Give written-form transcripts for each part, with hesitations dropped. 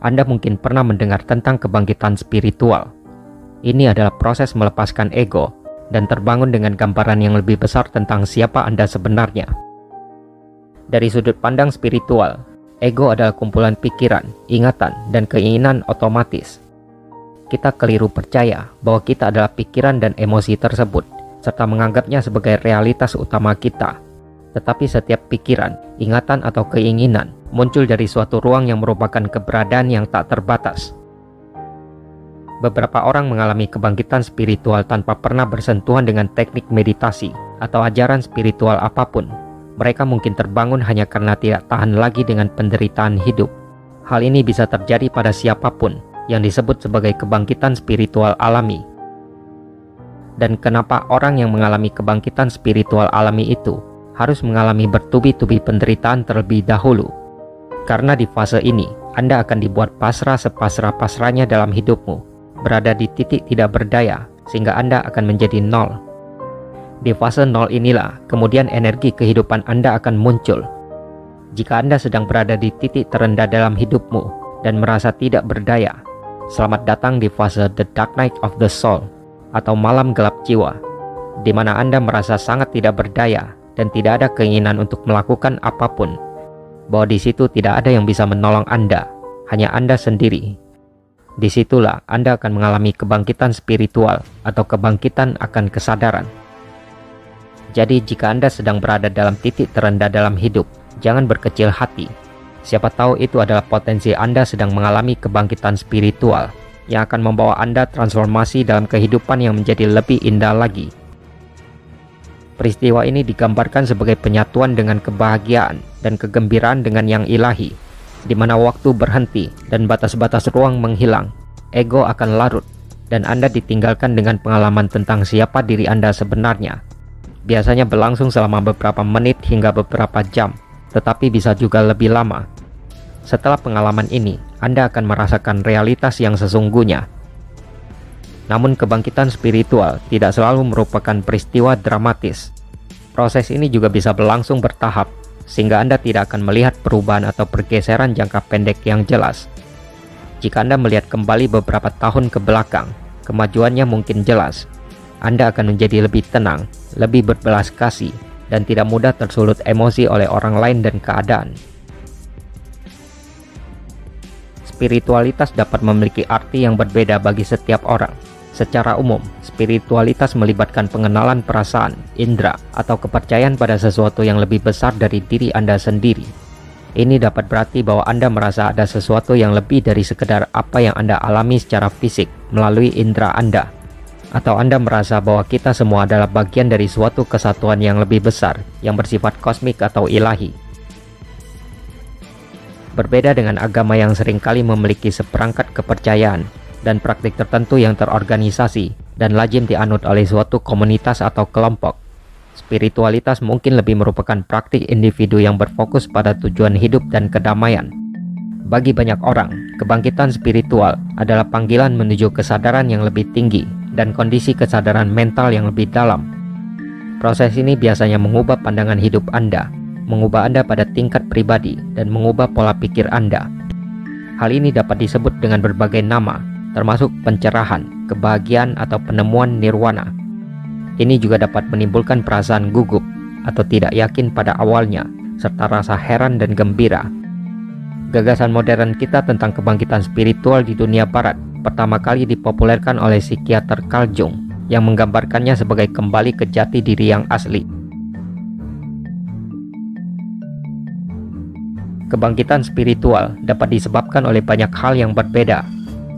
Anda mungkin pernah mendengar tentang kebangkitan spiritual. Ini adalah proses melepaskan ego dan terbangun dengan gambaran yang lebih besar tentang siapa Anda sebenarnya. Dari sudut pandang spiritual, ego adalah kumpulan pikiran, ingatan, dan keinginan otomatis. Kita keliru percaya bahwa kita adalah pikiran dan emosi tersebut, serta menganggapnya sebagai realitas utama kita. Tetapi setiap pikiran, ingatan, atau keinginan muncul dari suatu ruang yang merupakan keberadaan yang tak terbatas. Beberapa orang mengalami kebangkitan spiritual tanpa pernah bersentuhan dengan teknik meditasi atau ajaran spiritual apapun. Mereka mungkin terbangun hanya karena tidak tahan lagi dengan penderitaan hidup. Hal ini bisa terjadi pada siapapun yang disebut sebagai kebangkitan spiritual alami. Dan kenapa orang yang mengalami kebangkitan spiritual alami itu harus mengalami bertubi-tubi penderitaan terlebih dahulu? Karena di fase ini, Anda akan dibuat pasrah sepasrah-pasrahnya dalam hidupmu, berada di titik tidak berdaya, sehingga Anda akan menjadi nol. Di fase nol inilah, kemudian energi kehidupan Anda akan muncul. Jika Anda sedang berada di titik terendah dalam hidupmu dan merasa tidak berdaya, selamat datang di fase The Dark Night of the Soul, atau malam gelap jiwa, di mana Anda merasa sangat tidak berdaya dan tidak ada keinginan untuk melakukan apapun. Bahwa di situ tidak ada yang bisa menolong Anda, hanya Anda sendiri. Disitulah Anda akan mengalami kebangkitan spiritual atau kebangkitan akan kesadaran. Jadi jika Anda sedang berada dalam titik terendah dalam hidup, jangan berkecil hati. Siapa tahu itu adalah potensi Anda sedang mengalami kebangkitan spiritual yang akan membawa Anda transformasi dalam kehidupan yang menjadi lebih indah lagi. Peristiwa ini digambarkan sebagai penyatuan dengan kebahagiaan dan kegembiraan dengan yang ilahi, di mana waktu berhenti dan batas-batas ruang menghilang, ego akan larut, dan Anda ditinggalkan dengan pengalaman tentang siapa diri Anda sebenarnya. Biasanya berlangsung selama beberapa menit hingga beberapa jam, tetapi bisa juga lebih lama. Setelah pengalaman ini, Anda akan merasakan realitas yang sesungguhnya. Namun kebangkitan spiritual tidak selalu merupakan peristiwa dramatis. Proses ini juga bisa berlangsung bertahap, sehingga Anda tidak akan melihat perubahan atau pergeseran jangka pendek yang jelas. Jika Anda melihat kembali beberapa tahun ke belakang, kemajuannya mungkin jelas. Anda akan menjadi lebih tenang, lebih berbelas kasih, dan tidak mudah tersulut emosi oleh orang lain dan keadaan. Spiritualitas dapat memiliki arti yang berbeda bagi setiap orang. Secara umum, spiritualitas melibatkan pengenalan perasaan, indera, atau kepercayaan pada sesuatu yang lebih besar dari diri Anda sendiri. Ini dapat berarti bahwa Anda merasa ada sesuatu yang lebih dari sekedar apa yang Anda alami secara fisik melalui indera Anda. Atau Anda merasa bahwa kita semua adalah bagian dari suatu kesatuan yang lebih besar, yang bersifat kosmik atau ilahi. Berbeda dengan agama yang seringkali memiliki seperangkat kepercayaan dan praktik tertentu yang terorganisasi dan lazim dianut oleh suatu komunitas atau kelompok, spiritualitas mungkin lebih merupakan praktik individu yang berfokus pada tujuan hidup dan kedamaian. Bagi banyak orang, kebangkitan spiritual adalah panggilan menuju kesadaran yang lebih tinggi dan kondisi kesadaran mental yang lebih dalam. Proses ini biasanya mengubah pandangan hidup Anda, mengubah Anda pada tingkat pribadi, dan mengubah pola pikir Anda. Hal ini dapat disebut dengan berbagai nama, termasuk pencerahan, kebahagiaan, atau penemuan nirwana. Ini juga dapat menimbulkan perasaan gugup atau tidak yakin pada awalnya, serta rasa heran dan gembira. Gagasan modern kita tentang kebangkitan spiritual di dunia barat pertama kali dipopulerkan oleh psikiater Carl Jung yang menggambarkannya sebagai kembali ke jati diri yang asli. Kebangkitan spiritual dapat disebabkan oleh banyak hal yang berbeda.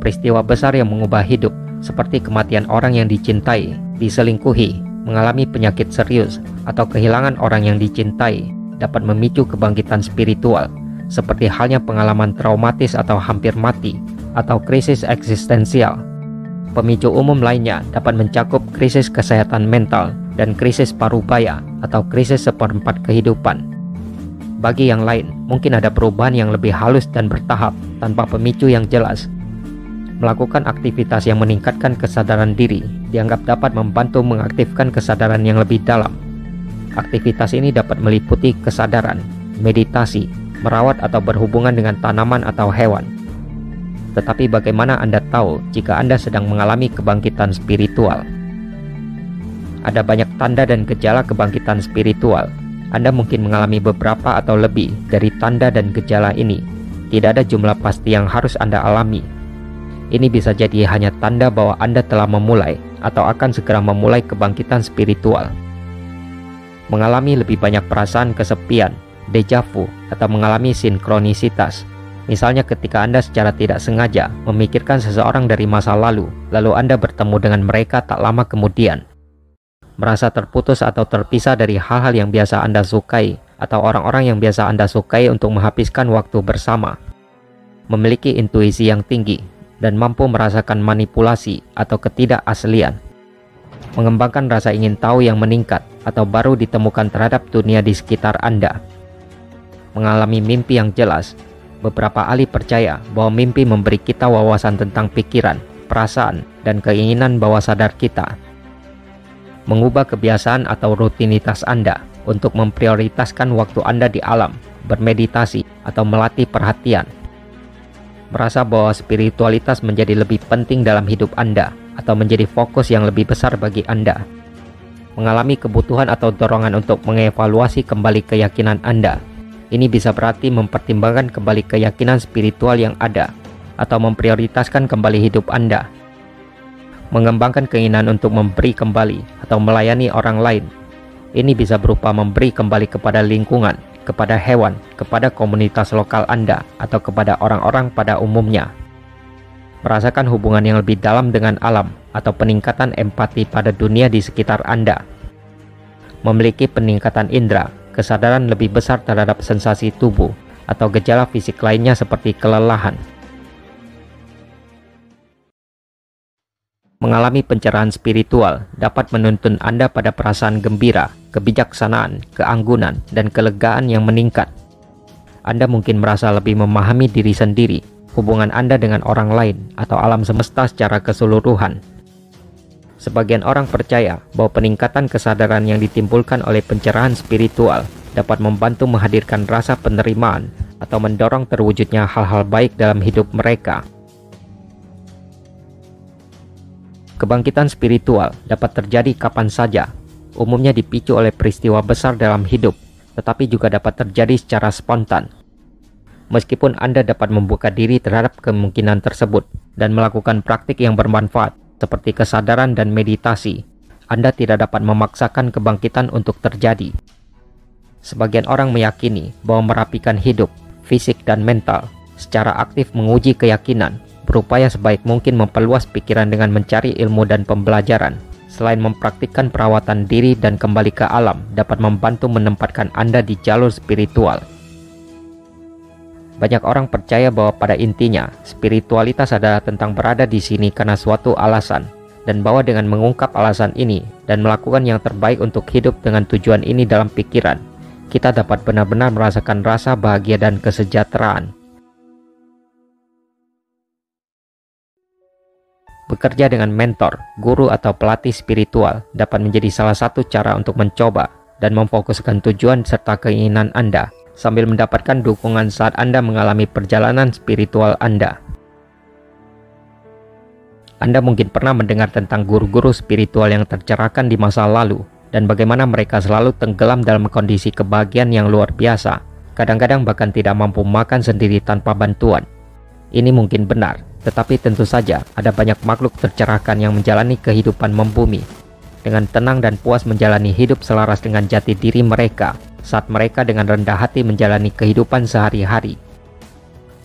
Peristiwa besar yang mengubah hidup, seperti kematian orang yang dicintai, diselingkuhi, mengalami penyakit serius, atau kehilangan orang yang dicintai, dapat memicu kebangkitan spiritual, seperti halnya pengalaman traumatis atau hampir mati, atau krisis eksistensial. Pemicu umum lainnya dapat mencakup krisis kesehatan mental dan krisis parubaya atau krisis seperempat kehidupan. Bagi yang lain, mungkin ada perubahan yang lebih halus dan bertahap tanpa pemicu yang jelas. Melakukan aktivitas yang meningkatkan kesadaran diri dianggap dapat membantu mengaktifkan kesadaran yang lebih dalam. Aktivitas ini dapat meliputi kesadaran, meditasi, merawat atau berhubungan dengan tanaman atau hewan. Tetapi bagaimana Anda tahu jika Anda sedang mengalami kebangkitan spiritual? Ada banyak tanda dan gejala kebangkitan spiritual. Anda mungkin mengalami beberapa atau lebih dari tanda dan gejala ini. Tidak ada jumlah pasti yang harus Anda alami. Ini bisa jadi hanya tanda bahwa Anda telah memulai atau akan segera memulai kebangkitan spiritual. Mengalami lebih banyak perasaan kesepian, deja vu, atau mengalami sinkronisitas. Misalnya ketika Anda secara tidak sengaja memikirkan seseorang dari masa lalu Anda bertemu dengan mereka tak lama kemudian. Merasa terputus atau terpisah dari hal-hal yang biasa Anda sukai atau orang-orang yang biasa Anda sukai untuk menghabiskan waktu bersama. Memiliki intuisi yang tinggi dan mampu merasakan manipulasi atau ketidakaslian. Mengembangkan rasa ingin tahu yang meningkat atau baru ditemukan terhadap dunia di sekitar Anda. Mengalami mimpi yang jelas. Beberapa ahli percaya bahwa mimpi memberi kita wawasan tentang pikiran, perasaan, dan keinginan bawah sadar kita. Mengubah kebiasaan atau rutinitas Anda untuk memprioritaskan waktu Anda di alam, bermeditasi, atau melatih perhatian. Merasa bahwa spiritualitas menjadi lebih penting dalam hidup Anda atau menjadi fokus yang lebih besar bagi Anda. Mengalami kebutuhan atau dorongan untuk mengevaluasi kembali keyakinan Anda. Ini bisa berarti mempertimbangkan kembali keyakinan spiritual yang ada atau memprioritaskan kembali hidup Anda. Mengembangkan keinginan untuk memberi kembali atau melayani orang lain. Ini bisa berupa memberi kembali kepada lingkungan, kepada hewan, kepada komunitas lokal Anda, atau kepada orang-orang pada umumnya. Merasakan hubungan yang lebih dalam dengan alam atau peningkatan empati pada dunia di sekitar Anda. Memiliki peningkatan indera, kesadaran lebih besar terhadap sensasi tubuh, atau gejala fisik lainnya seperti kelelahan. Mengalami pencerahan spiritual dapat menuntun Anda pada perasaan gembira, kebijaksanaan, keanggunan, dan kelegaan yang meningkat. Anda mungkin merasa lebih memahami diri sendiri, hubungan Anda dengan orang lain, atau alam semesta secara keseluruhan. Sebagian orang percaya bahwa peningkatan kesadaran yang ditimbulkan oleh pencerahan spiritual dapat membantu menghadirkan rasa penerimaan atau mendorong terwujudnya hal-hal baik dalam hidup mereka. Kebangkitan spiritual dapat terjadi kapan saja, umumnya dipicu oleh peristiwa besar dalam hidup, tetapi juga dapat terjadi secara spontan. Meskipun Anda dapat membuka diri terhadap kemungkinan tersebut dan melakukan praktik yang bermanfaat seperti kesadaran dan meditasi, Anda tidak dapat memaksakan kebangkitan untuk terjadi. Sebagian orang meyakini bahwa merapikan hidup, fisik dan mental, secara aktif menguji keyakinan, berupaya sebaik mungkin memperluas pikiran dengan mencari ilmu dan pembelajaran. Selain mempraktikkan perawatan diri dan kembali ke alam dapat membantu menempatkan Anda di jalur spiritual. Banyak orang percaya bahwa pada intinya, spiritualitas adalah tentang berada di sini karena suatu alasan, dan bahwa dengan mengungkap alasan ini dan melakukan yang terbaik untuk hidup dengan tujuan ini dalam pikiran, kita dapat benar-benar merasakan rasa bahagia dan kesejahteraan. Bekerja dengan mentor, guru, atau pelatih spiritual dapat menjadi salah satu cara untuk mencoba dan memfokuskan tujuan serta keinginan Anda sambil mendapatkan dukungan saat Anda mengalami perjalanan spiritual Anda. Anda mungkin pernah mendengar tentang guru-guru spiritual yang tercerahkan di masa lalu dan bagaimana mereka selalu tenggelam dalam kondisi kebahagiaan yang luar biasa, kadang-kadang bahkan tidak mampu makan sendiri tanpa bantuan. Ini mungkin benar, tetapi tentu saja ada banyak makhluk tercerahkan yang menjalani kehidupan membumi dengan tenang dan puas menjalani hidup selaras dengan jati diri mereka saat mereka dengan rendah hati menjalani kehidupan sehari-hari.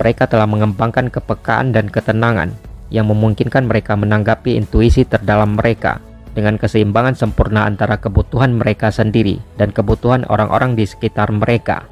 Mereka telah mengembangkan kepekaan dan ketenangan yang memungkinkan mereka menanggapi intuisi terdalam mereka dengan keseimbangan sempurna antara kebutuhan mereka sendiri dan kebutuhan orang-orang di sekitar mereka.